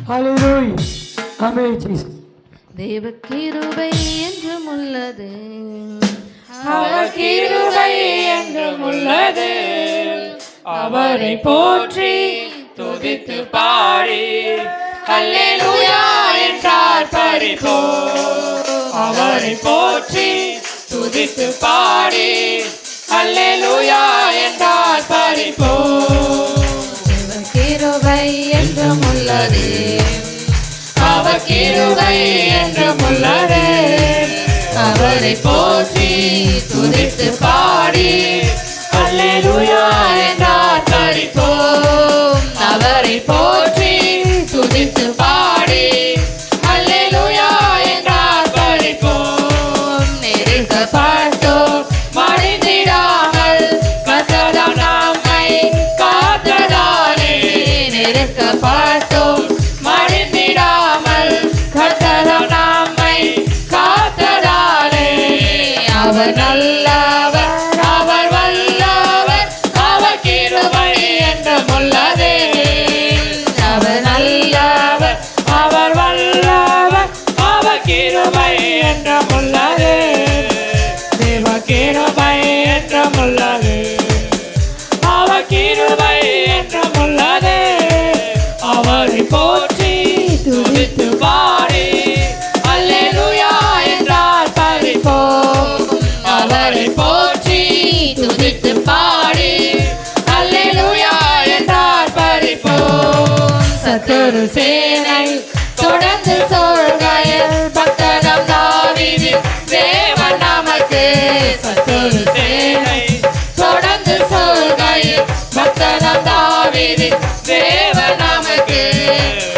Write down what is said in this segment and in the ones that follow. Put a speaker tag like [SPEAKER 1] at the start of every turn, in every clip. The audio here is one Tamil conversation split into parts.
[SPEAKER 1] ஹalleluya ஆமென் ஜீசஸ்.
[SPEAKER 2] தேவ கிருபை என்றும் உள்ளது,
[SPEAKER 3] அவர் கிருபை என்றும் உள்ளது. அவரை போற்றி துதித்து பாடி அல்லேலூயா என்றார் பரிபூரணர். அவரை போற்றி துதித்து பாடி அல்லேலூயா என்றார் பரிபூரணர்.
[SPEAKER 2] தேவ கிருபை என்றும் உள்ளது,
[SPEAKER 3] அவர் கிருபை என்றும் உள்ளது. அவரை போற்றி துதித்து பாடி அல்லேலூயா என்றார் பரிபூரணர். அவரை போற்றி துதித்து பாடி அல்லேலூயா என்றார் பரிபூரணர். நெருக்கப்பட்டோம் மடிந்திடாமல் கர்த்தர் நம்மை காத்ததாலே. நெருக்கப்பட்டோம் மடிந்திடாமல் கர்த்தர் நம்மை காத்ததாலே. அவர் நல்லவர், அவர் வல்லவர், அவர் கிருபை என்றும் உள்ளது. அவர் நல்லவர், அவர் வல்லவர், அவர் கிருபை என்றும் உள்ளது. தேவ கிருபை என்றும் உள்ளது, அவர் கிருபை என்றும் உள்ளது. அவரை போற்றி துதித்து பாடி அல்லேலூயா என்றார் பரிபூரணர். அவரை போற்றி துதித்து பாடி அல்லேலூயா என்றார் பரிபூரணர். சத்துரு சேனை தொடர்ந்து சொல்கையில் பக்தனம் தாவீதின் தேவன் நமக்கு. சத்துரு சேனை தொடர்ந்து சொல்கையில் பக்தனம் தாவீதின் தேவன் நமக்கு.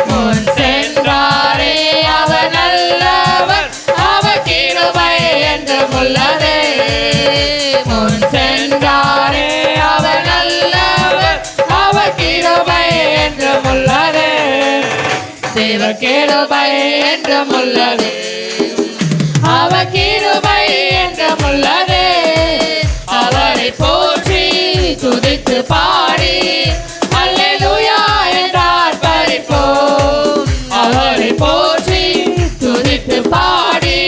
[SPEAKER 3] முன் சென்றாரே அவர் நல்லவர், அவர் கிருபை என்றும் உள்ளது. முன் சென்றாரே அவர் நல்லவர், அவர் கிருபை என்றும் உள்ளது. தேவ கிருபை என்றும் உள்ளது, அவர் கிருபை என்றும் உள்ளது. அவரை போற்றி துதித்து பாடி அல்லேலூயா என்றார் பரிபூரணர். அவரை போற்றி துதித்து பாடி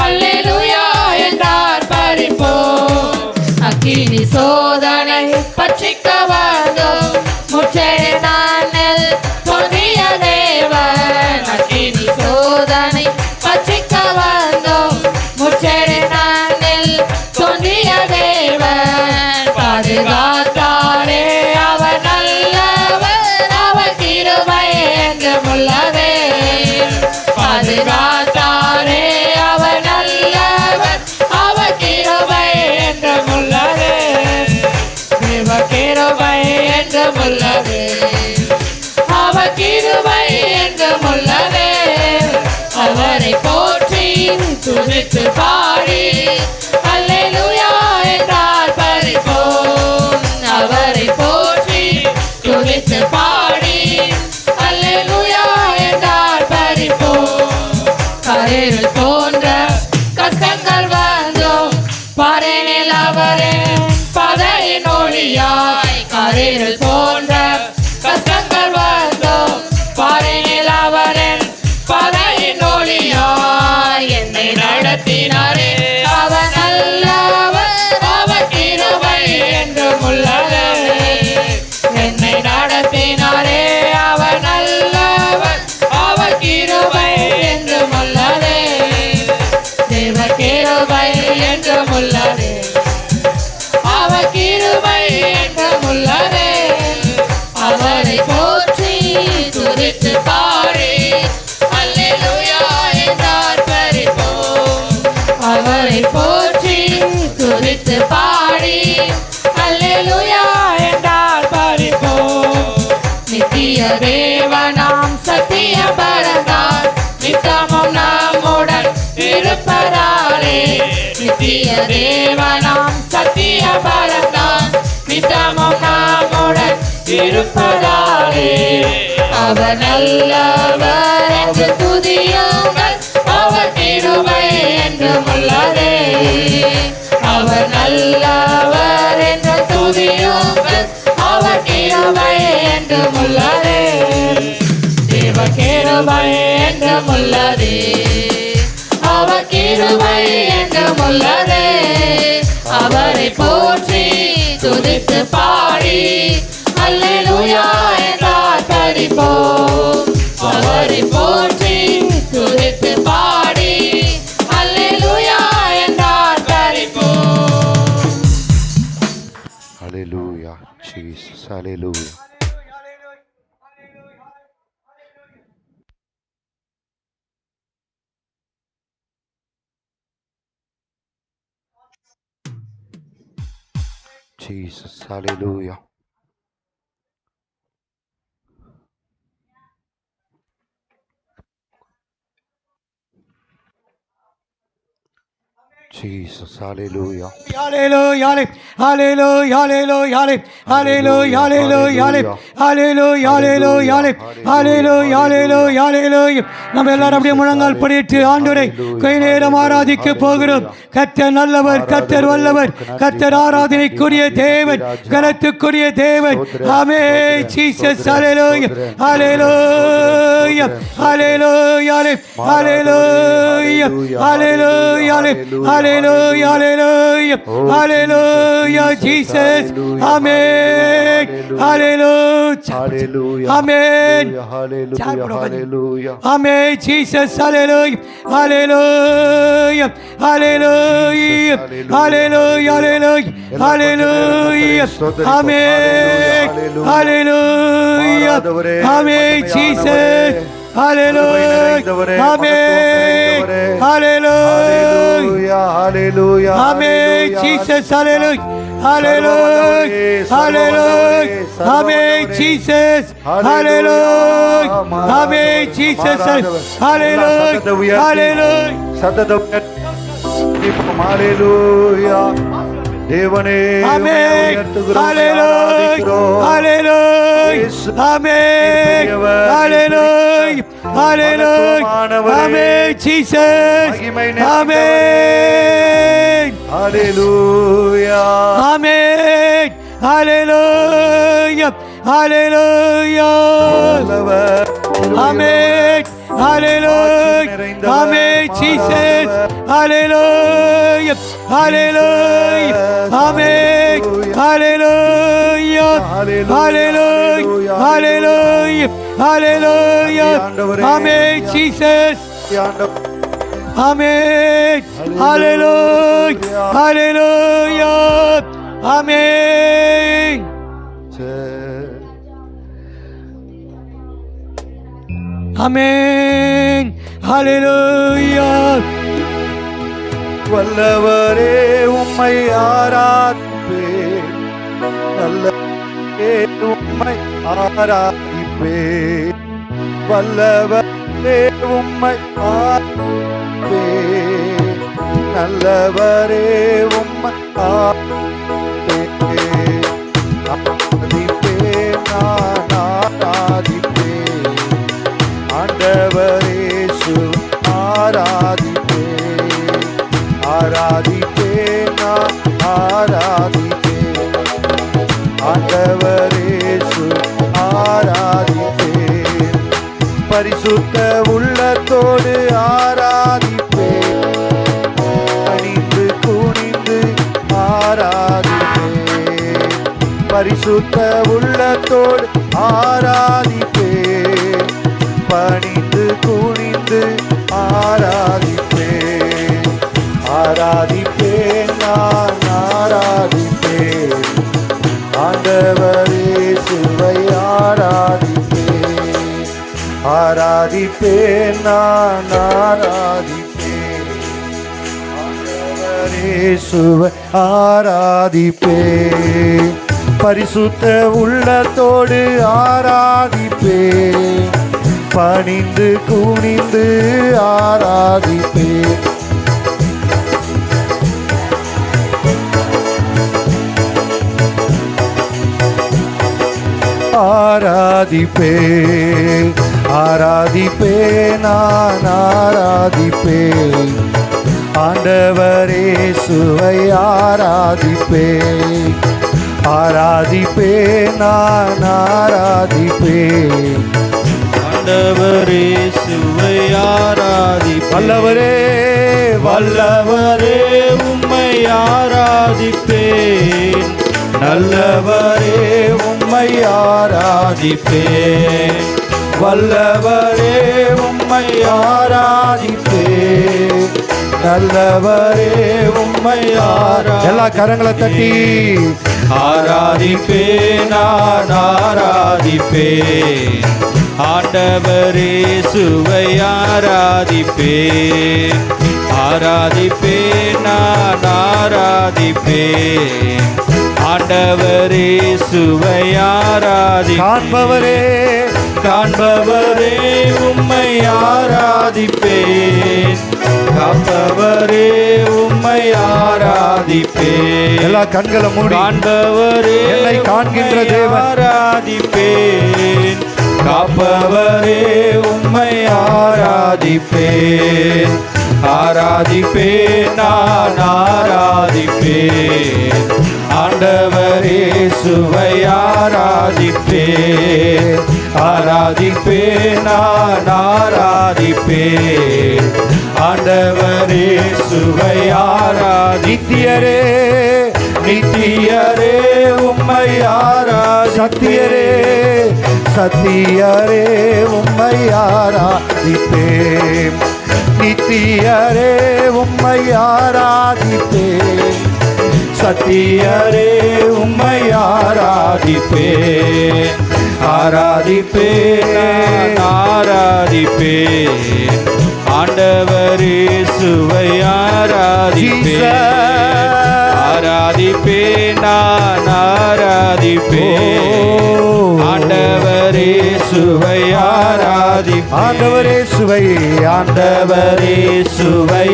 [SPEAKER 3] அல்லேலூயா என்றார் பரிபூரணர். அக்கினி சோதனை பட்சிக்க வந்தோம் முச்செடி நானில் தோன்றிய தேவன். அக்கினி சோதனை பட்சிக்க வந்தோம் முச்செடி நானில் தோன்றிய தேவன். பாதுகாத்தாரே அவர் நல்லவர், அவர் கிருபை என்றும் உள்ளது. பாதுகாத்தாரே அவர் நல்லவர், அவர் கிருபை என்றும் உள்ளது. தேவ கிருபை என்றும் உள்ளது, அவர் கிருபை என்றும் உள்ளது. அவரை போற்றி துதித்து பாடி அல்லேலூயா என்றார் பரிபூரணர். அவரை போற்றி துதித்து பாடி அல்லேலூயா என்றார் பரிபூரணர். கரையில் தோன்ற கஷ்டங்கள் வந்தோம் பாறையில் அவரின் பதையின் ஒளியாய். கரையில் தோன்ற கஷ்டங்கள் வந்தோம் பாறையில் அவரின் பதையின் ஒளியாய். என்னை நடத்தினாரே அவர் நல்லவர், அவர் கிருபை என்றும் உள்ளது. என்னை நடத்தினாரே அவர் நல்லவர், அவர் கிருபை என்றும் உள்ளது. தேவ கிருபை என்றும் உள்ளது, அவர் கிருபை என்றும் உள்ளது. அவரை போற்றி துதித்து பாடி அல்லேலூயா என்றார் பரிபூரணர். அவரை போற்றி துதித்து பாடி அல்லேலூயா என்றார் பரிபூரணர். நித்திய தேவனாம் சத்திய பரந்தார் நித்தமும் நம்முடன் இருப்பதாலே. நித்திய தேவனாம் சத்திய பரந்தார் நித்தமும் நம்முடன் இருப்பதாலே. அவர் நல்லவர் என்று துதியுங்கள், அவர் கிருபை என்றும் உள்ளது. அவர் நல்லவர் என்று துதியுங்கள், அவர் கிருபை என்றும் உள்ளது. போற்றி துதித்து பாடி அல்லேலூயா என்றார் தரிப்போம். அவரை போற்றி துதித்து பாடி அல்லேலூயா என்றார் தரிப்போம்.
[SPEAKER 4] Hallelujah, Jesus. Hallelujah. Jesus. Hallelujah. Jesus. Hallelujah.
[SPEAKER 1] Hallelujah, hallelujah, hallelujah, hallelujah, hallelujah, hallelujah, hallelujah, hallelujah, hallelujah, hallelujah. நம்ம எல்லாரும் அப்படியே முழங்கால் படிட்டு ஆண்டவரை கை நேரம் ஆராதிக்க போகிறோம். கர்த்தர் நல்லவர், கர்த்தர் வல்லவர், கர்த்தர் ஆராதனைக்குரிய தேவன், கனத்துக்குரிய தேவன். ஆமென். ஜீசஸ். ஹalleluya, ஹalleluya, ஹalleluya, ஹalleluya, ஹalleluya, hallelujah, hallelujah, hallelujah, Jesus, amen, hallelujah, amen,
[SPEAKER 4] Hallelujah.
[SPEAKER 1] amen, Jesus, hallelujah, hallelujah, hallelujah, hallelujah, hallelujah, hallelujah, amen, hallelujah, amen, Jesus. Hallelujah, amen, hallelujah,
[SPEAKER 4] hallelujah,
[SPEAKER 1] amen, Jesus, hallelujah, hallelujah, hallelujah, amen, Jesus, hallelujah, amen, Jesus, hallelujah, hallelujah,
[SPEAKER 4] hallelujah. தேவனே
[SPEAKER 1] amen, hallelujah, hallelujah, amen, hallelujah, hallelujah, amen, Jesus, amen,
[SPEAKER 4] hallelujah,
[SPEAKER 1] amen, hallelujah, hallelujah, amen, hallelujah, amen, Jesus, hallelujah, hallelujah, amen, hallelujah, hallelujah, hallelujah, hallelujah, amen, Jesus, amen, hallelujah, hallelujah, amen. Amen. Hallelujah.
[SPEAKER 4] வல்லவரே உம்மை ஆராதிப்பேன், நல்லவரே உம்மை ஆராதிப்பேன், வல்லவரே உம்மை ஆராதிப்பேன், நல்லவரே உம்மை ஆராதிப்பேன், ஆராதிப்பேன், நான் ஆராதிப்பேன், ஆண்டவரே இயேசு ஆராதிப்பேன், ஆராதிப்பேன், நான் ஆராதிப்பேன், ஆண்டவரே இயேசு ஆராதிப்பேன், பரிசுத்த உள்ளத்தோடு ஆராதிப்பேன், பணிந்து குனிந்து ஆராதிப்பேன், பரிசுத்த உள்ளத்தோடு ஆராதிப்பேன், பணிந்து குனிந்து ஆராதிப்பேன், ஆராதிப்பேன், நான் ஆராதிப்பேன், ஆண்டவர் இயேசுவை ஆராதிப்பேன், ஆராதிப்பேன், நான் ஆராதிப்பேன், ஆண்டவர் இயேசுவை ஆராதிப்பேன், பரிசுத்த உள்ளத்தோடு ஆராதிப்பேன், பணிந்து குனிந்து ஆராதிப்பேன், ஆராதிப்பேன், ஆராதிப்பேன், நான் ஆராதிப்பேன், ஆண்டவர் இயேசுவை ஆராதிப்பேன், ஆராதிப்பேன், நான் ஆராதிப்பேன்,
[SPEAKER 5] ஆண்டவர் இயேசுவை ஆராதிப்பேன்,
[SPEAKER 4] வல்லவரே
[SPEAKER 5] வல்லவரே உம்மை ஆராதிப்பேன்,
[SPEAKER 4] நல்லவரே உம்மை ஆராதிப்பேன், வல்லவரே உம்மை ஆராதிப்பேன், நல்லவரே உம்மை எல்லா கரங்களை தட்டி
[SPEAKER 5] ஆராதிப்பேன், நான் ஆராதிப்பேன், ஆண்டவரே சுவை ஆராதிப்பேன், ஆராதிப்பேன், நான் ஆராதிப்பேன், ஆண்டவரே சுவை
[SPEAKER 4] காண்பவரே
[SPEAKER 5] காண்பவரே உம்மை ஆராதிப்பேன், காப்பவரே உம்மை ஆராதிப்பேன்,
[SPEAKER 4] எல்லா கண்களை மூடி
[SPEAKER 5] காண்பவரே
[SPEAKER 4] என்னை காண்கின்ற தேவன்
[SPEAKER 5] ஆராதிப்பேன், காப்பவரே உம்மை ஆராதிப்பேன், ஆராதிப்பேன், நான் ஆராதிப்பேன், ஆண்டவரே சுவை ஆராதிப்பேன், ஆராதிப்பேன், நான் ஆராதிப்பேன், ஆண்டவரே சுவை நித்தியரே நித்தியரே உம்மை சத்தியரே சத்தியரே உம்மை ஆராதிப்பேன், நித்தியரே உம்மை ஆராதிப்பேன், சத்தியரே உம்மை ஆராதிப்பேன், ஆராதிப்பேன், ஆராதிப்பேன், ஆண்டவரே சுவை ஆராதிப்பேன், ஆராதிப்பேன், நான் ஆராதிப்பேன், ஆண்டவரே சுவை ஆராதிப்பேன்,
[SPEAKER 4] ஆண்டவரே சுவை
[SPEAKER 5] ஆண்டவரே சுவை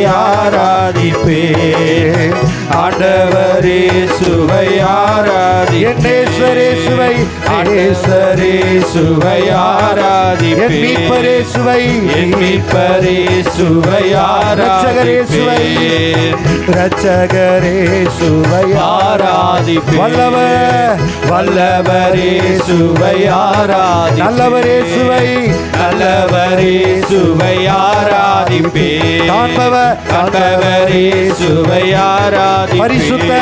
[SPEAKER 5] ஆராதிப்பேன், ஆண்டவரே சுவை ஆராதிப்பேன்,
[SPEAKER 4] என்னேஸ்வரே சுவை
[SPEAKER 5] ஆண்டவரே சுவை ஆராதிப்பேன்,
[SPEAKER 4] என் மீட்பரே சுவை
[SPEAKER 5] என் மீட்பரே சுவை ஆராதிப்பேன்,
[SPEAKER 4] இரட்சகரே சுவை
[SPEAKER 5] ஆராதிப்பேன்,
[SPEAKER 4] வல்லவர்
[SPEAKER 5] வல்லவரே சுவை ஆராதிப்பேன்,
[SPEAKER 4] நல்லவரே சுவை
[SPEAKER 5] நல்லவரே சுவை ஆராதிப்பேன், காண்பவரே சுவை ஆராதிப்பேன்,
[SPEAKER 4] பரிசுத்த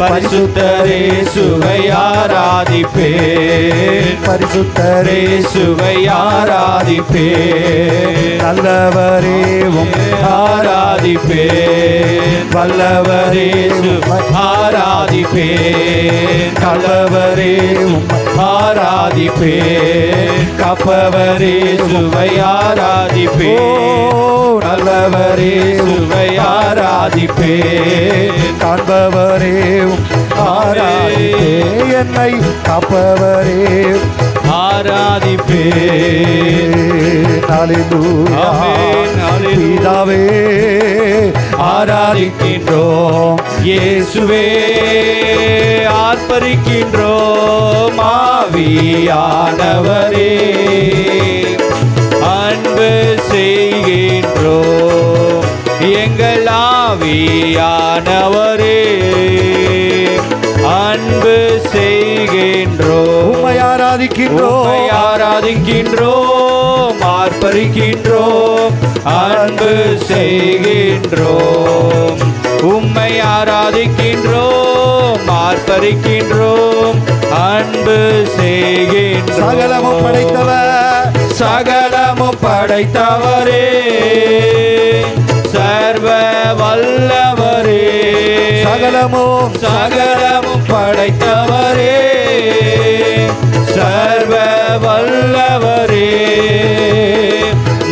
[SPEAKER 5] பரிசுத்தரே சுவை ஆராதிப்பேன்,
[SPEAKER 4] பரிசுத்தரே
[SPEAKER 5] சுவை ஆராதிப்பேன்,
[SPEAKER 4] நல்லவரே
[SPEAKER 5] ஆராதிப்பேன், வல்லவரே சுவை ஆராதிப்பேன், நல்லவரே ஆராதிப்பேன், காப்பவரே சுவை ஆராதிப்பேன், நல்லவரே சுவை ஆராதிப்பேன்,
[SPEAKER 4] காண்பவரே ஆராதிப்பேன், என்னை காப்பவரே
[SPEAKER 5] ஆராதிப்பேன்,
[SPEAKER 4] ஹல்லேலூயா
[SPEAKER 5] ஆமென், ஹல்லேலூயா.
[SPEAKER 4] பிதாவே
[SPEAKER 5] ஆராதிக்கின்றோம் இயேசுவே, ஆர்ப்பரிக்கின்றோம் ஆவியானவரே, அன்பு செய்கின்றோம் எங்கள் ஆவியானவரே, அன்பு செய்கின்றோம்,
[SPEAKER 4] உம்மை ஆராதிக்கின்றோம்,
[SPEAKER 5] உம்மை ஆராதிக்கின்றோம், ஆர்ப்பரிக்கின்றோம், அன்பு செய்கின்றோம், உம்மை ஆராதிக்கின்றோம், ஆர்ப்பரிக்கின்றோம், அன்பு செய்கின்றோம்,
[SPEAKER 4] சகலமும் படைத்தவர்
[SPEAKER 5] சகலமும் படைத்தவரே, சர்வ வல்லவரே,
[SPEAKER 4] சகலமும்
[SPEAKER 5] சகலமும் படைத்தவரே, சர்வ வல்லவரே,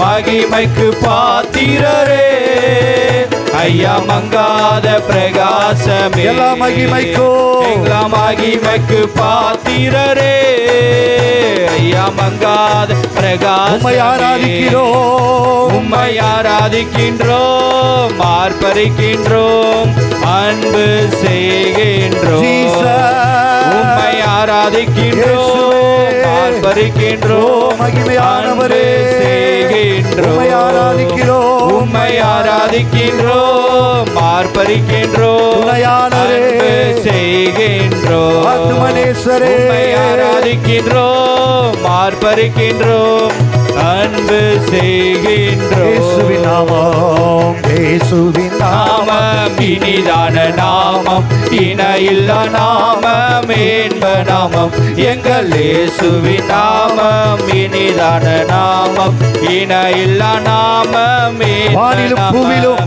[SPEAKER 5] மகிமைக்கு பாத்திரரே, ஐயா மங்காத பிரகாசமே,
[SPEAKER 4] எல்லா மகிமைக்கோ
[SPEAKER 5] எல்லா மகிமைக்கு பாத்திரரே, ஐயா மங்காத பிரகாசமே,
[SPEAKER 4] உம்மை ஆராதிக்கிறோம்,
[SPEAKER 5] உம்மை ஆராதிக்கின்றோம், ஆர்ப்பரிக்கின்றோம், அன்பு செய்கின்றோம், உம்மை ஆராதிக்கின்றோம், ஆர்ப்பரிக்கின்றோம்,
[SPEAKER 4] மகிமையானவரே
[SPEAKER 5] செய்கின்றோம்,
[SPEAKER 4] உம்மை ஆராதிக்கிறோம்,
[SPEAKER 5] உம்மை ஆராதிக்கின்றோம், ஆர்ப்பரிக்கின்றோம்,
[SPEAKER 4] துணையானவரே,
[SPEAKER 5] அன்பு செய்கின்றோம்,
[SPEAKER 4] ஆத்துமனேஸ்வரே,
[SPEAKER 5] உம்மை ஆராதிக்கின்றோம், ஆர்ப்பரிக்கின்றோம், அன்பு செய்கின்றோம்
[SPEAKER 4] இயேசுவின் நாமம், இயேசுவின் நாமம்,
[SPEAKER 5] நாமம் இனிதான நாமம், இணையில்லா நாமம், இன்ப நாமம், எங்கள் இயேசுவின் நாமம், இனிதான நாமம், இணையில்லா நாமம், இன்ப
[SPEAKER 4] வானிலும்
[SPEAKER 5] நாமம்.
[SPEAKER 4] பூவிலும்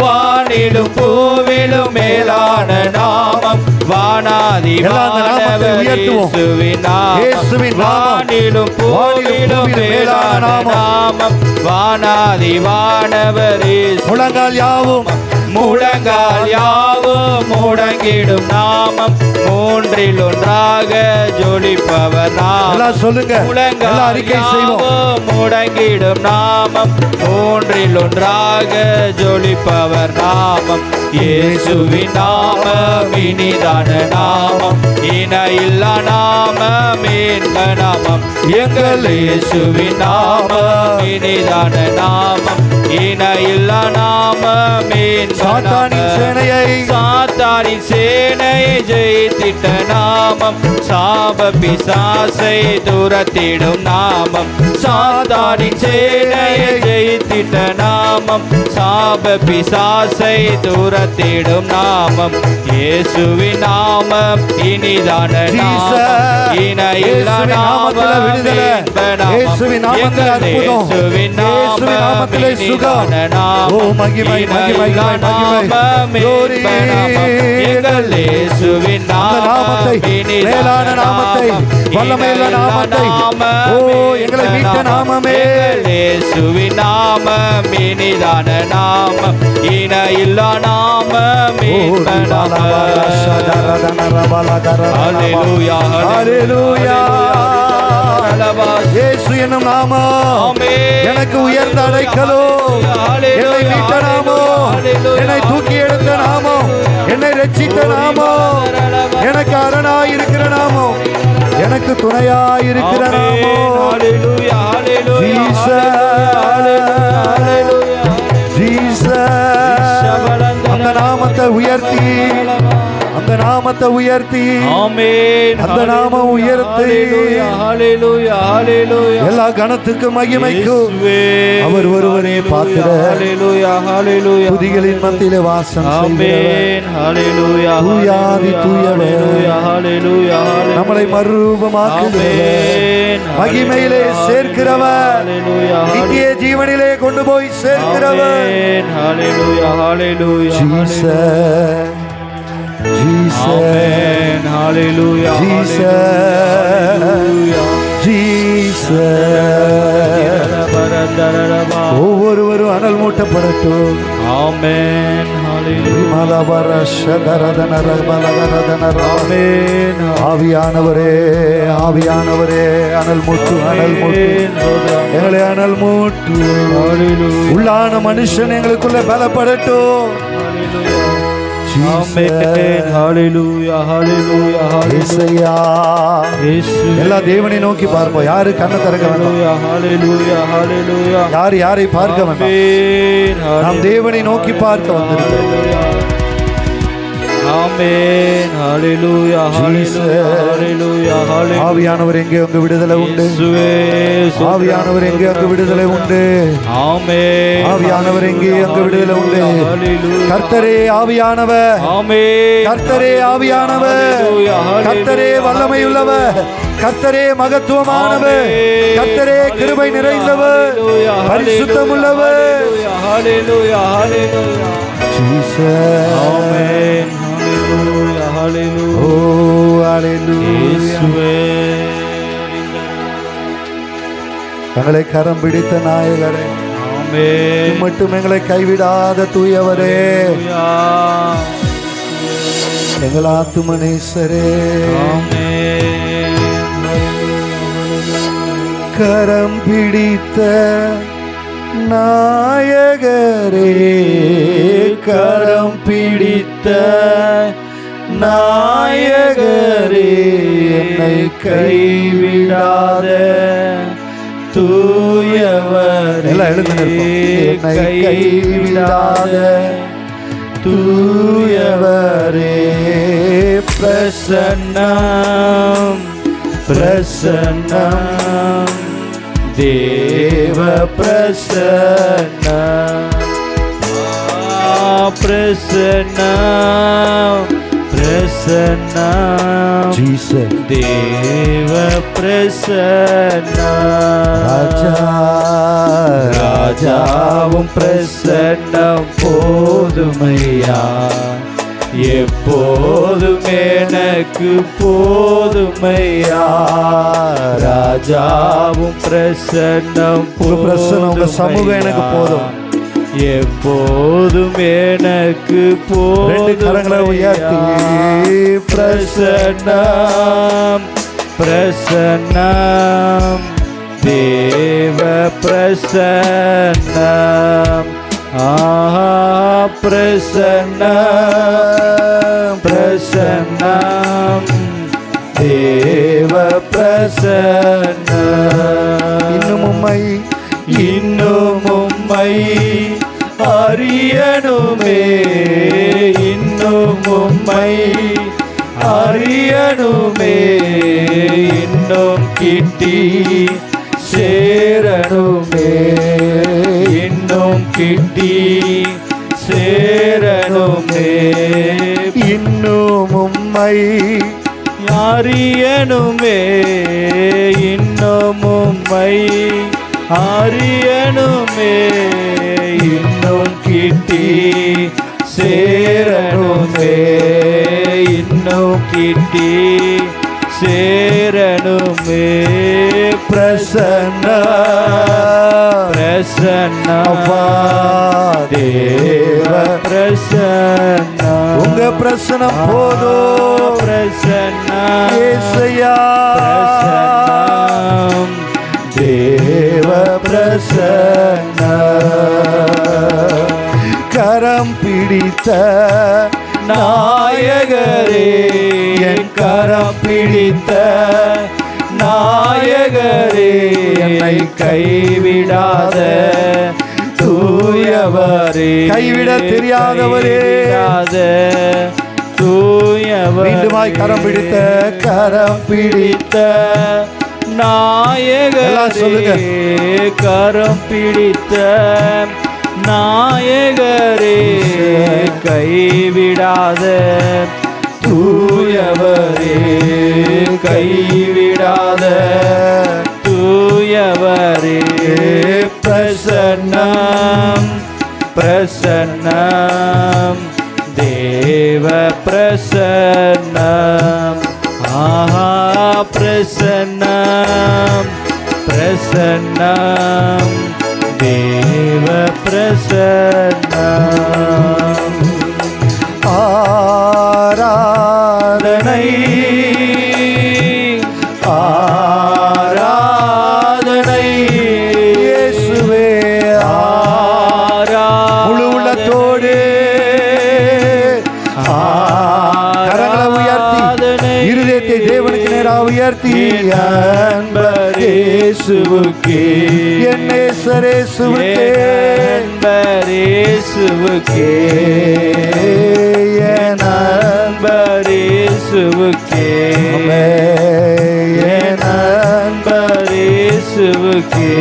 [SPEAKER 5] வானிலும் பூவிலும் மேலான நாமம், வானாதி
[SPEAKER 4] எல்லாம் அந்த நாமத்தை உயர்த்துவோம்.
[SPEAKER 5] இயேசுவின் நாமம்,
[SPEAKER 4] இயேசுவின் நாமம்.
[SPEAKER 5] வானிலும் பூவிலும் மேலான நாமம், வானாதி வானவர் இயேசு.
[SPEAKER 4] முழங்கால் யாவும்
[SPEAKER 5] முழங்கால் யாவும் முடங்கிடும் நாமம், மூன்றில் ஒன்றாக ஜொலிப்பவர் நாமம்.
[SPEAKER 4] எல்லாம் சொல்லுங்க, எல்லாம் அறிக்கை செய்வோம்.
[SPEAKER 5] முழங்கால் முடங்கிடும் நாமம், மூன்றில் ஒன்றாக ஜொலிப்பவர் நாமம், இயேசுவின் நாமம், இனிதான நாமம், இணையில்லா நாமம், இன்ப நாமம், எங்கள் இயேசுவின் நாமம், இனிதான நாமம், இணையில்லா நாமம், இன்ப
[SPEAKER 4] சாத்தானின்
[SPEAKER 5] நாமம்.
[SPEAKER 4] சேனையை
[SPEAKER 5] சாத்தானின் சேனையை ஜெயித்திட்ட நாமம், சாப பிசாசை துரத்திடும் நாமம், சாத்தானின் சேனையை ஜெயித்திட்ட நாமம், சாப பிசாசை துரத்திடும் நாமம், இயேசுவின் நாமம், இனிதான நாமம், இணையில்லா நாமம், இன்ப நாமம்,
[SPEAKER 4] இயேசுவின் நாமத்தில்
[SPEAKER 5] எங்கள்
[SPEAKER 4] அற்புதம்,
[SPEAKER 5] இயேசுவின்
[SPEAKER 4] இயேசுவின் நாமத்திலே
[SPEAKER 5] நாமம்,
[SPEAKER 4] சுகம்.
[SPEAKER 5] இனிதான நாமம்,
[SPEAKER 4] ஓ, மகிமை, மகிமை,
[SPEAKER 5] இணையில்லா
[SPEAKER 4] மகிமை,
[SPEAKER 5] நாமம்,
[SPEAKER 4] glory.
[SPEAKER 5] இன்ப நாமம், எங்கள் இயேசுவின்
[SPEAKER 4] அந்த நாமத்தை, மேலான நாமத்தை, வல்லமையுள்ள நாமத்தை, ஓ, எங்களை மீட்ட நாமமே.
[SPEAKER 5] இயேசுவின் நாமம், இனிதான நாமம், இணையில்லா நாமம், இன்ப நாமம். ஹல்லேலூயா,
[SPEAKER 4] ஹல்லேலூயா. இயேசு என்னும் நாமம்
[SPEAKER 5] ஆமென்.
[SPEAKER 4] எனக்கு உயர்ந்த அடைக்கலோ, என்னை மீட்ட நாமம், என்னை தூக்கி எடுத்த நாமம், என்னை ரட்சித்த நாமம், எனக்கு அரணாயிருக்கிற நாமம், எனக்கு துணையாயிருக்கிற நாமம்.
[SPEAKER 5] ஹல்லேலூயா, ஹல்லேலூயா, ஹல்லேலூயா.
[SPEAKER 4] ஜீசஸ். அந்த நாமத்தை உயர்த்தி, அந்த நாமத்தை உயர்த்தி,
[SPEAKER 5] ஆமென்.
[SPEAKER 4] அந்த நாமம் உயர்த்தி,
[SPEAKER 5] ஹல்லேலூயா, ஹல்லேலூயா, ஹல்லேலூயா.
[SPEAKER 4] எல்லா கணத்துக்கும் மகிமைக்கும்
[SPEAKER 5] இயேசுவே.
[SPEAKER 4] அவர் ஒருவரே பாத்திர.
[SPEAKER 5] ஹல்லேலூயா, ஹல்லேலூயா.
[SPEAKER 4] துதிகளின் மத்தியிலே வாசம் செய்கிறவர்,
[SPEAKER 5] ஆமென். ஹல்லேலூயா,
[SPEAKER 4] தூயாதி தூயவர்.
[SPEAKER 5] ஹல்லேலூயா, ஹல்லேலூயா, ஹல்லேலூயா.
[SPEAKER 4] நம்மளை மறுரூபமாக்குகிறவர்,
[SPEAKER 5] ஆமென்.
[SPEAKER 4] மகிமையிலே சேர்க்கிறவர்,
[SPEAKER 5] ஹல்லேலூயா,
[SPEAKER 4] நித்திய ஜீவனிலே கொண்டு போய் சேர்க்கிறவர்.
[SPEAKER 5] ஆமென். ஹல்லேலூயா, ஹல்லேலூயா,
[SPEAKER 4] ஜீசஸ், ஜீசஸ்,
[SPEAKER 5] ஆமென். ஹல்லேலூயா,
[SPEAKER 4] ஜீசஸ்,
[SPEAKER 5] ஹல்லேலூயா.
[SPEAKER 4] ஜீசஸ்.
[SPEAKER 5] பரந்தரபா.
[SPEAKER 4] ஒவ்வொருவரும் அனல் மூட்டப்படட்டும்.
[SPEAKER 5] ஆமென். ஹல்லேலூயா.
[SPEAKER 4] ஆமென். ஆவியானவரே, ஆவியானவரே, அனல் மூட்டு, அனல் மூட்டு, எங்களை அனல் மூட்டு.
[SPEAKER 5] ஹல்லேலூயா.
[SPEAKER 4] உள்ளான மனுஷன் எங்களுக்குள்ள பலப்படட்டும்.
[SPEAKER 5] ஆமென். ஹல்லேலூயா, ஹல்லேலூயா, ஹல்லேலூயா.
[SPEAKER 4] இயேசையா.
[SPEAKER 5] இயேசுவே.
[SPEAKER 4] எல்லா தேவனை நோக்கி பார்ப்போம். யாரு கண்ணை திறக்க வேண்டாம்,
[SPEAKER 5] ஹல்லேலூயா, ஹல்லேலூயா, ஹல்லேலூயா.
[SPEAKER 4] யார் யாரை பார்க்க வேண்டாம்.
[SPEAKER 5] ஆமென்.
[SPEAKER 4] நாம் தேவனை நோக்கி பார்க்க வந்திருக்கிறோம்.
[SPEAKER 5] ஆமென். ஹல்லேலூயா, ஹல்லேலூயா, ஹல்லேலூயா, ஹல்லேலூயா.
[SPEAKER 4] ஆவியானவர் எங்கே அங்கு விடுதலை உண்டு.
[SPEAKER 5] இயேசுவே.
[SPEAKER 4] ஆவியானவர் எங்கே அங்கு விடுதலை உண்டு.
[SPEAKER 5] ஆமென்.
[SPEAKER 4] ஆவியானவர் எங்கே அங்கு விடுதலை உண்டு.
[SPEAKER 5] ஹல்லேலூயா.
[SPEAKER 4] கர்த்தரே ஆவியானவர்,
[SPEAKER 5] ஆமென்.
[SPEAKER 4] கர்த்தரே ஆவியானவர்,
[SPEAKER 5] ஹல்லேலூயா, ஹல்லேலூயா.
[SPEAKER 4] கர்த்தரே வல்லமையுள்ளவர், கர்த்தரே மகத்துவமானவர்,
[SPEAKER 5] ஆமென்.
[SPEAKER 4] கர்த்தரே கிருபை நிறைந்தவர்,
[SPEAKER 5] ஹல்லேலூயா,
[SPEAKER 4] பரிசுத்தமுள்ளவர்.
[SPEAKER 5] ஹல்லேலூயா, ஹல்லேலூயா.
[SPEAKER 4] ஜீசஸ்.
[SPEAKER 5] ஆமென். ஹல்லேலூயா, ஹல்லேலூயா.
[SPEAKER 4] ஓ, ஹல்லேலூயா.
[SPEAKER 5] இயேசுவே.
[SPEAKER 4] எங்களை கரம் பிடித்த நாயகரே,
[SPEAKER 5] ஆமென்.
[SPEAKER 4] மட்டும் எங்களை கைவிடாத தூயவரே,
[SPEAKER 5] ஹல்லேலூயா.
[SPEAKER 4] எங்கள் ஆத்துமனேசரே,
[SPEAKER 5] ஆமென்.
[SPEAKER 4] கரம் பிடித்த நாயகரே, கரம் பிடித்த நாயகரே, என்னை கைவிடாத தூயவரே, எல்லாம் எழுந்து நிற்போம். என்னை கைவிடாத தூயவரே, பிரசன்னம், பிரசன்னம்,
[SPEAKER 5] தேவ பிரசன்னம் பிரசன்னம் பிரசன்னம்
[SPEAKER 4] ஜீசஸ்
[SPEAKER 5] தேவ பிரசன்னம்
[SPEAKER 4] ராஜா
[SPEAKER 5] ராஜாவும் பிரசன்னம் போதுமையா எப்போதும் எனக்கு போதுமையா ராஜாவும் பிரசன்னம்
[SPEAKER 4] உங்க பிரசன்னம், உங்க சமூகம் எனக்கு போதும்.
[SPEAKER 5] எப்போதும் எனக்கு
[SPEAKER 4] ரெண்டு கரங்களை உயர்த்தி
[SPEAKER 5] பிரசன்னம் பிரசன்னம் தேவ பிரசன்னம் ஆஹா பிரசன்னம் பிரசன்னம் தேவ பிரசன்னம்
[SPEAKER 4] இன்னும் உம்மை
[SPEAKER 5] அறியணுமே இன்னும் உம்மை அறியணுமே இன்னும் கிட்டி சேரணுமே இன்னும் கிட்டி சேரணுமே
[SPEAKER 4] இன்னும் உம்மை
[SPEAKER 5] அறியணுமே இன்னும் உம்மை அறியணுமே இன்னும் கிட்டி சேரணுமே இன்னும் கிட்டி சேரணுமே பிரசன்னம் பிரசன்னம் தேவ பிரசன்னம்
[SPEAKER 4] உங்க பிரசனம் போதும்
[SPEAKER 5] பிரசன்னம்
[SPEAKER 4] ஏசையா
[SPEAKER 5] பிரசன்னம் தேவ பிரசன்னம்
[SPEAKER 4] கரம் பிடித்த
[SPEAKER 5] நாயகரே என் கரம் பிடித்த நாயகரே என்னை கைவிடாத தூயவரே
[SPEAKER 4] கைவிட தெரியாதவரே
[SPEAKER 5] தூயவரே
[SPEAKER 4] மீண்டுமாய் கரம் பிடித்த
[SPEAKER 5] கரம் பிடித்த
[SPEAKER 4] எல்லாம் சொல்லுங்க.
[SPEAKER 5] நாயகரே கரம் பிடித்த நாயகரே கைவிடாத தூயவரே கைவிடாத தூயவரே பிரசன்னம் பிரசன்னம் தேவ பிரசன்னம் ஆஹா பிரசன்னம் பிரசன்னம் தேவ பிரசன்னம்
[SPEAKER 4] ஆராதனை
[SPEAKER 5] ஆராதனை
[SPEAKER 4] இயேசுவே முழு உள்ளத்தோடு கரங்களை உயர்த்தி இருதயத்தை தேவனுக்கு நேராக உயர்த்தி
[SPEAKER 5] அன்பரேசுவுக்கே
[SPEAKER 4] என் நேசரேசுவுக்கே
[SPEAKER 5] அன்பரேசுவுக்கே
[SPEAKER 4] என்
[SPEAKER 5] அன்பரேசுவுக்கே என் அன்பரேசுவுக்கே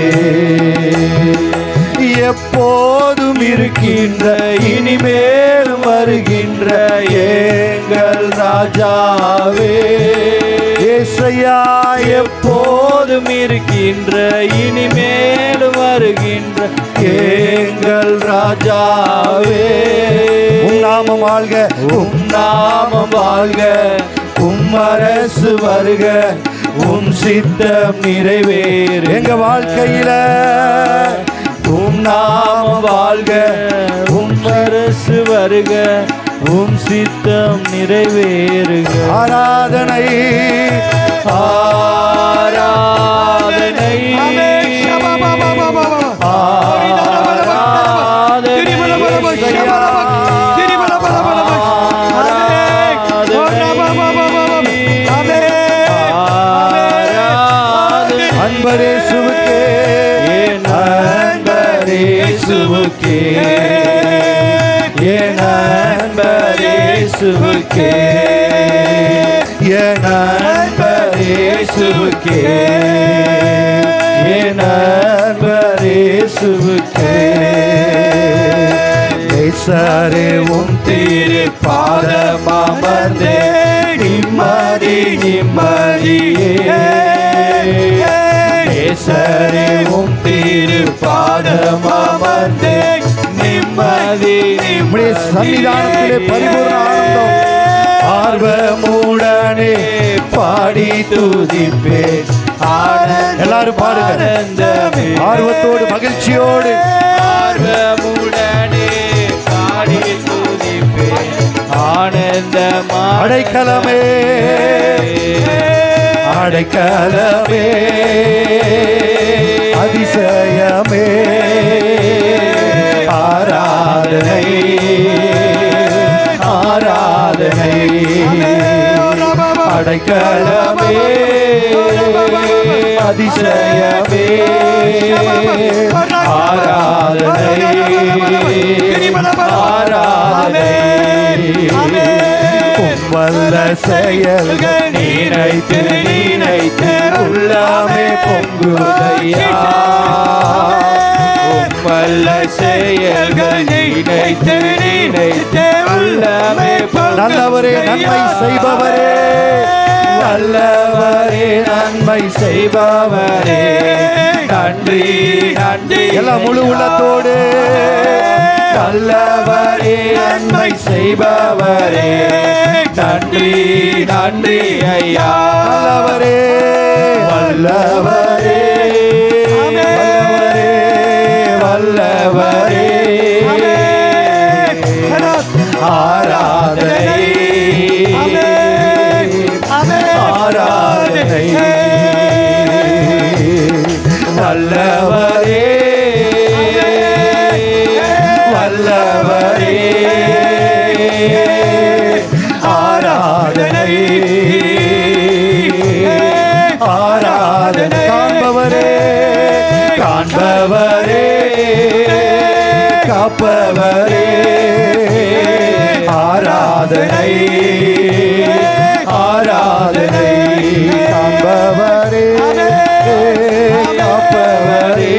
[SPEAKER 5] எப்போதும் இருக்கின்ற இனிமேலும் வருகின்ற எங்கள் ராஜாவே
[SPEAKER 4] ஏசையா
[SPEAKER 5] எப்போதும் இருக்கின்ற இனிமேலும் வருகின்ற எங்கள் ராஜாவே
[SPEAKER 4] உம் நாமம் வாழ்க
[SPEAKER 5] உம் நாமம் வாழ்க உம் அரசு வருக உம் சித்தம் நிறைவேறு
[SPEAKER 4] எங்க வாழ்க்கையில
[SPEAKER 5] உம் நாமம் வாழ்க உம் அரசு வருக உம் சித்தம் நிறைவேறுக
[SPEAKER 4] ஆராதனை
[SPEAKER 5] ஆராதனை
[SPEAKER 4] அன்பரேசுவுக்கே
[SPEAKER 5] அன்பரேசுவுக்கே என் அன்பரேசுவுக்கே என் அன்பரேசுவுக்கே என் இயேசுவுக்கே நேசரே உம் திரு பாதம் அமர்ந்தே நிம்மதி நிம்மதியே நேசரே உம் திரு பாதம் அமர்ந்தே நிம்மதி
[SPEAKER 4] நம்முடைய சன்னிதானத்திலே பரிபூர்ண ஆனந்தம்
[SPEAKER 5] ஆர்வமுடனே பாடி துதிப்பே
[SPEAKER 4] எல்லாரும் பாடுங்க ஆர்வத்தோடு மகிழ்ச்சியோடு
[SPEAKER 5] ஆர்வமுடனே பாடி துதிப்பே ஆனந்தமா
[SPEAKER 4] அடைக்கலமே
[SPEAKER 5] அடைக்கலமே
[SPEAKER 4] அதிசயமே
[SPEAKER 5] ஆராதனை ஆராதனை அடைக்கலமே அதிசயமே ஆராதனை ஆராதனை வல்ல செயல்கள் நினைத்து நினைத்து உள்ளமே பொங்குதையா வல்ல செயல்கள் நினைத்து நினைத்து உள்ளமே
[SPEAKER 4] நல்லவரே நன்மை செய்பவரே
[SPEAKER 5] நல்லவரே நன்மை செய்பவரே நன்றி நன்றி
[SPEAKER 4] எல்லாம் முழு உள்ளத்தோடு
[SPEAKER 5] நல்லவரே நன்மை செய்பவரே நன்றி நன்றி ஐயா
[SPEAKER 4] நல்லவரே
[SPEAKER 5] வல்லவரே வல்லவரே ஆராதனை ஆராதனை வல்லவரே வல்லவரே ஆராதனை ஆராதனை காண்பவரே காண்பவரே காப்பவரே ஆராதனை ஆராதனை காண்பவரே காப்பவரே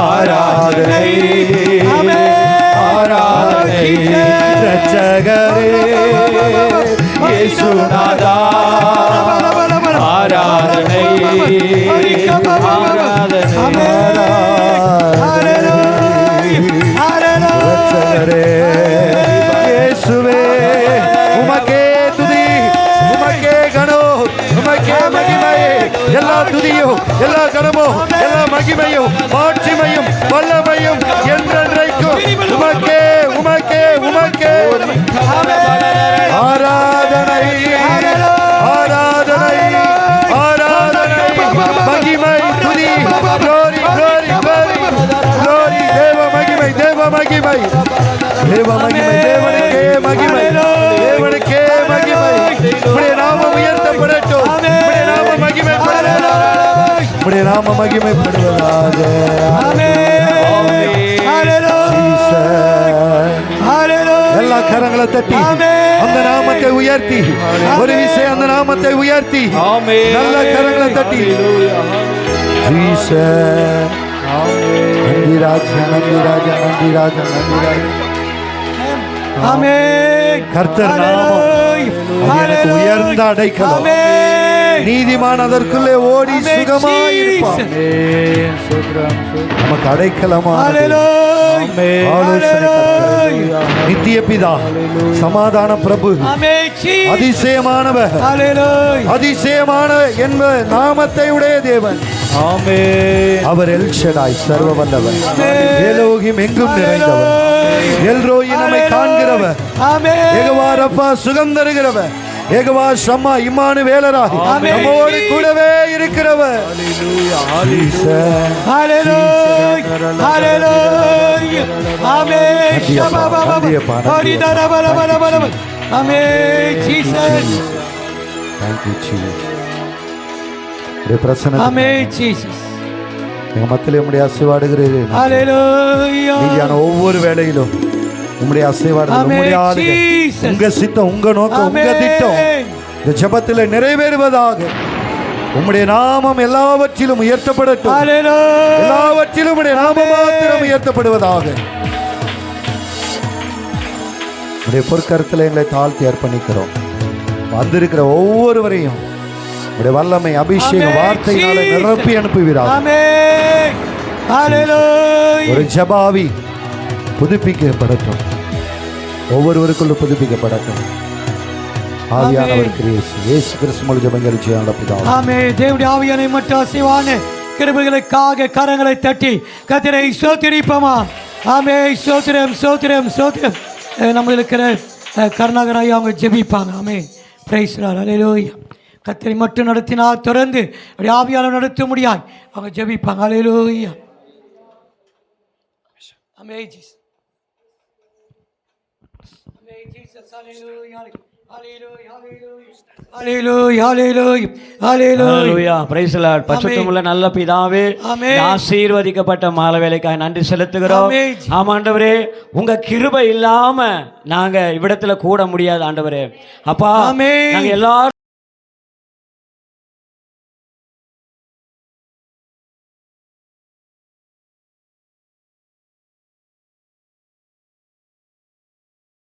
[SPEAKER 5] ஆராதனை ஆராதனை ரட்சகரே இயேசுநாதா ஆராதனை ஆராதனை
[SPEAKER 4] இயேசுவே உமக்கே துதி உமக்கே கணம் உமக்கே மகிமை எல்லா துதியும் எல்லா கணமும் எல்லா மகிமையும் மாட்சிமையும் வல்லமையும் என்றென்றைக்கும் உமக்கே உமக்கே உமக்கே ஆராதனை ஆராதனை ஆராதனை மகிமை துதி glory glory glory glory தேவ மகிமை தேவ மகிமை தேவ மகிமை தேவனுக்கே மகிமை தேவனுக்கே மகிமை உம்முடைய நாமம் உயர்த்தப்படட்டும் உம்முடைய நாமம் மகிமைப்படட்டும் உம்முடைய நாமம் மகிமைப்படுவதாக எல்லா கரங்களை தட்டி அந்த நாமத்தை உயர்த்தி ஒரு விஷயம் அந்த நாமத்தை உயர்த்தி நல்ல கரங்களை தட்டி நன்றி ராஜா நன்றி ராஜா நன்றி ராஜா நன்றி ராஜா கர்த்தர் நாமம் அது எனக்கு உயர்ந்த அடைக்கலம் நீதிமான் அதற்குள்ளே ஓடி சுகமாயிருப்பான் நமக்கு அடைக்கலமான நித்திய பிதா சமாதான பிரபு அதிசயமானவர் அதிசயமான என்ப நாமத்தை உடைய தேவன் அவர் எல்ஷடாய் சர்வ வல்லவர் எலோகிம் எங்கும் நிறைந்தவர் எல்ரோயி நம்மை காண்கிறவர் யெகோவா ரப்பா சுகம் தருகிறவர் யெகோவா ஷம்மா இம்மானுவேலராய் நம்மோடு கூடவே இருக்கிறவர் எங்க மத்தியிலே உம்முடைய அசைவாடுகிறீர்கள் நீதியான ஒவ்வொரு வேளையிலும் உம்முடைய அசைவாடு உம்முடைய ஆளுகை உங்க சித்தம் உங்க நோக்கம் உங்க திட்டம் இந்த ஜெபத்தில் நிறைவேறுவதாக உம்முடைய நாமம் எல்லாவற்றிலும் உயர்த்தப்படட்டும்.
[SPEAKER 1] Hallelujah.
[SPEAKER 4] எல்லாவற்றிலும் உம்முடைய நாமம் மாத்திரம் உயர்த்தப்படுவதாக. உடைய பொற்கரத்தில் எங்களை தாழ்த்தி அர்ப்பணிக்கிறோம். வந்திருக்கிற ஒவ்வொருவரையும் உடைய வல்லமை அபிஷேக
[SPEAKER 1] Amen.
[SPEAKER 4] வார்த்தையினால
[SPEAKER 1] Jesus.
[SPEAKER 4] நிரப்பி அனுப்புவீராக.
[SPEAKER 1] Amen. Hallelujah.
[SPEAKER 4] ஒரு ஜெபாவி புதுப்பிக்கப்படட்டும். ஒவ்வொருவருக்குள்ள புதுப்பிக்கப்படட்டும். ஆவியானவர் இயேசு கிறிஸ்து மூலம் ஜெபங்கள் செய்யலாம் பிதாவே.
[SPEAKER 1] ஆமென். தேவனுடைய ஆவியானவரை மட்டும் அசைவான கிருபைகளுக்காக கரங்களை தட்டி கர்த்தரை ஸ்தோத்திரிப்போமா. ஆமென். ஸ்தோத்திரம் ஸ்தோத்திரம் ஸ்தோத்திரம். நம்ம இருக்கிற கருணாகர் ஐயா அவங்க ஜெபிப்பாங்க. ஆமென். Price Lord. ஹல்லேலூயா. கர்த்தரை மட்டும் நடத்தினால் தொடர்ந்து அப்படி ஆவியானவர் நடத்த முடியாது. அவங்க ஜெபிப்பாங்க. Hallelujah. Amen. Jesus. Amen. Jesus. Hallelujah. Hallelujah. Hallelujah. Hallelujah. Hallelujah.
[SPEAKER 6] Hallelujah. Praise the Lord. பரிசுத்தமுள்ள நல்ல பிதாவே,
[SPEAKER 1] ஆமென்.
[SPEAKER 6] ஆசீர்வதிக்கப்பட்ட மாலை வேளைக்காக நன்றி செலுத்துகிறோம்.
[SPEAKER 1] ஆமென்.
[SPEAKER 6] ஆமாண்டவரே, உங்க கிருபை இல்லாம நாங்க இவ்விடத்துல கூட முடியாது ஆண்டவரே. அப்பா,
[SPEAKER 1] ஆமென்.
[SPEAKER 6] நாங்க எல்லாரும்